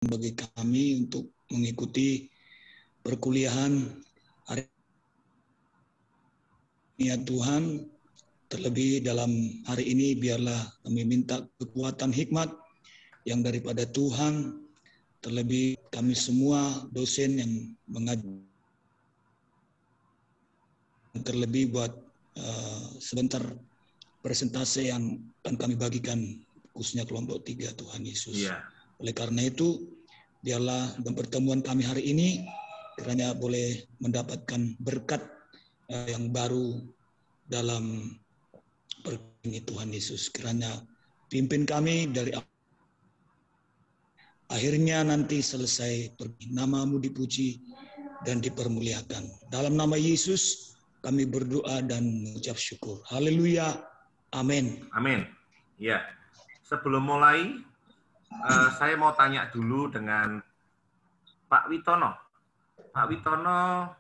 bagi kami untuk mengikuti perkuliahan hari ini ya Tuhan. Terlebih dalam hari ini biarlah kami minta kekuatan hikmat yang daripada Tuhan. Terlebih kami semua dosen yang mengajar. Terlebih buat sebentar presentasi yang akan kami bagikan khususnya kelompok 3 Tuhan Yesus. Yeah. Oleh karena itu biarlah dalam pertemuan kami hari ini kiranya boleh mendapatkan berkat yang baru dalam ini Tuhan Yesus. Kiranya pimpin kami dari akhirnya nanti selesai pergi. Nama-Mu dipuji dan dipermuliakan. Dalam nama Yesus kami berdoa dan mengucap syukur. Haleluya. Amin. Amin. Ya. Sebelum mulai, saya mau tanya dulu dengan Pak Witono. Pak Witono,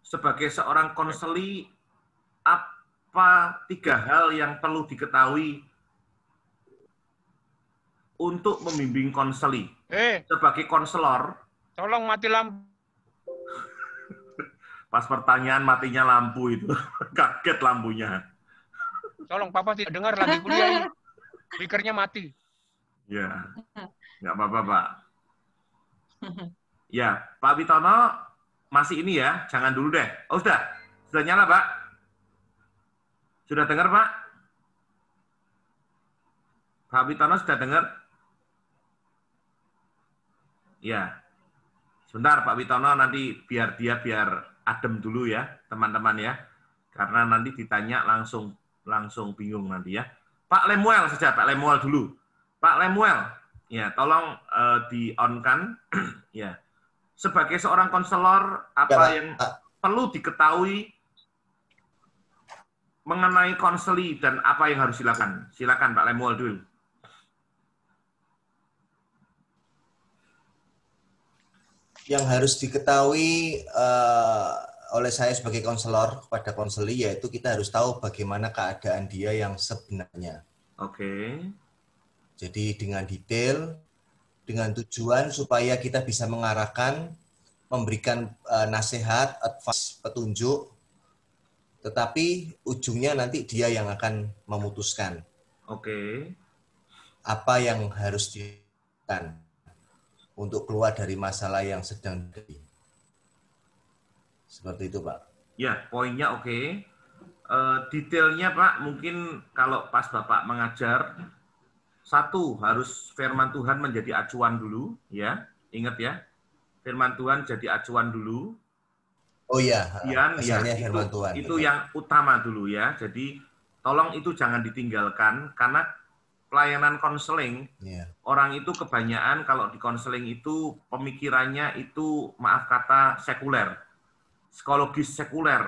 sebagai seorang konseli, apa 3 hal yang perlu diketahui untuk membimbing konseli? Sebagai konselor, tolong mati lampu. Pas pertanyaan matinya lampu itu, kaget lampunya. Tolong, Papa tidak dengar lagi kuliah. Speakernya mati. Ya, nggak apa-apa, Pak. Ya, Pak Witono masih ini ya, jangan dulu deh. Oh, sudah nyala, Pak. Sudah dengar, Pak? Pak Witono sudah dengar? Ya, sebentar Pak Witono, nanti biar adem dulu ya, teman-teman ya. Karena nanti ditanya langsung bingung nanti ya. Pak Lemuel saja, Pak Lemuel dulu. Pak Lemuel, ya tolong di-on-kan. Ya. Sebagai seorang konselor, apa yang perlu diketahui mengenai konseli dan apa yang harus dilakukan? Silakan Pak Lemuel dulu. Yang harus diketahui oleh saya sebagai konselor kepada konseli yaitu kita harus tahu bagaimana keadaan dia yang sebenarnya. Oke. Jadi dengan detail, dengan tujuan supaya kita bisa mengarahkan, memberikan nasihat, advice, petunjuk, tetapi ujungnya nanti dia yang akan memutuskan. Oke. Apa yang harus dilakukan untuk keluar dari masalah yang sedang terjadi. Seperti itu, Pak. Ya, poinnya oke. Detailnya, Pak, mungkin kalau pas Bapak mengajar, 1, harus firman Tuhan menjadi acuan dulu, ya. Ingat ya, firman Tuhan jadi acuan dulu. Oh iya, Kemudian, ya, firman Tuhan. Itu yang utama dulu ya. Jadi, tolong itu jangan ditinggalkan, karena pelayanan konseling, orang itu kebanyakan kalau di konseling itu pemikirannya itu, maaf kata, sekuler. Psikologis sekuler.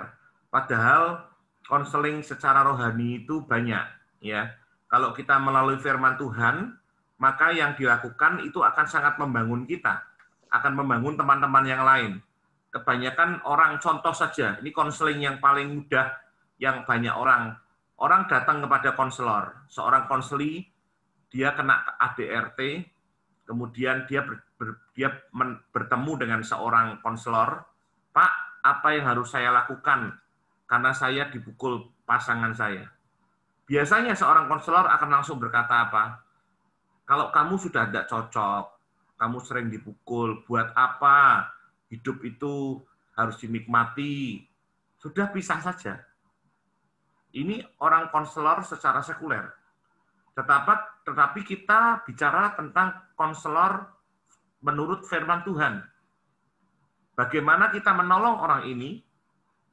Padahal konseling secara rohani itu banyak. Ya, kalau kita melalui firman Tuhan, maka yang dilakukan itu akan sangat membangun kita. Akan membangun teman-teman yang lain. Kebanyakan orang, contoh saja, ini konseling yang paling mudah, yang banyak orang datang kepada konselor. Seorang konseli, dia kena ADRT, kemudian dia bertemu dengan seorang konselor. Pak, apa yang harus saya lakukan? Karena saya dipukul pasangan saya. Biasanya seorang konselor akan langsung berkata apa? Kalau kamu sudah tidak cocok, kamu sering dipukul, buat apa? Hidup itu harus dinikmati. Sudah pisah saja. Ini orang konselor secara sekuler. Tetapi kita bicara tentang konselor menurut firman Tuhan. Bagaimana kita menolong orang ini,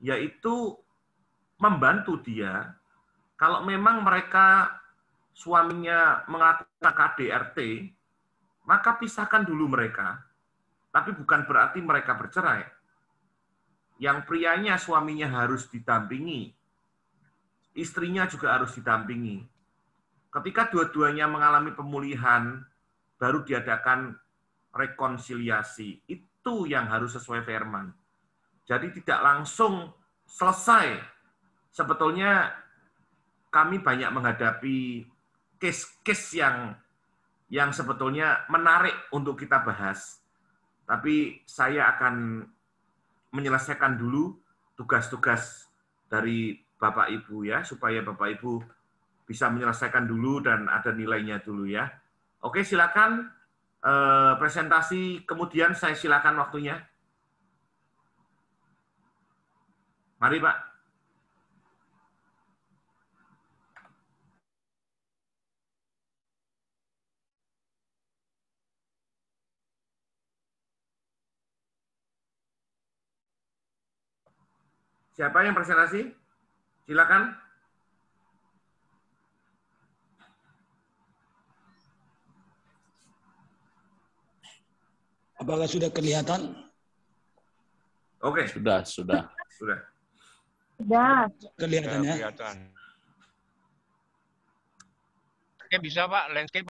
yaitu membantu dia. Kalau memang mereka suaminya melakukan KDRT, maka pisahkan dulu mereka. Tapi bukan berarti mereka bercerai. Yang prianya suaminya harus didampingi, istrinya juga harus didampingi. Ketika dua-duanya mengalami pemulihan, baru diadakan rekonsiliasi. Itu yang harus sesuai firman. Jadi tidak langsung selesai. Sebetulnya kami banyak menghadapi case-case yang yang sebetulnya menarik untuk kita bahas. Tapi saya akan menyelesaikan dulu tugas-tugas dari Bapak Ibu ya, supaya Bapak Ibu bisa menyelesaikan dulu dan ada nilainya dulu ya. Oke, silakan presentasi, kemudian saya silakan waktunya. Mari Pak. Siapa yang presentasi? Silakan. Apakah sudah kelihatan? Oke. Sudah. Sudah. Kelihatan ya? Kelihatan. Oke, bisa Pak, landscape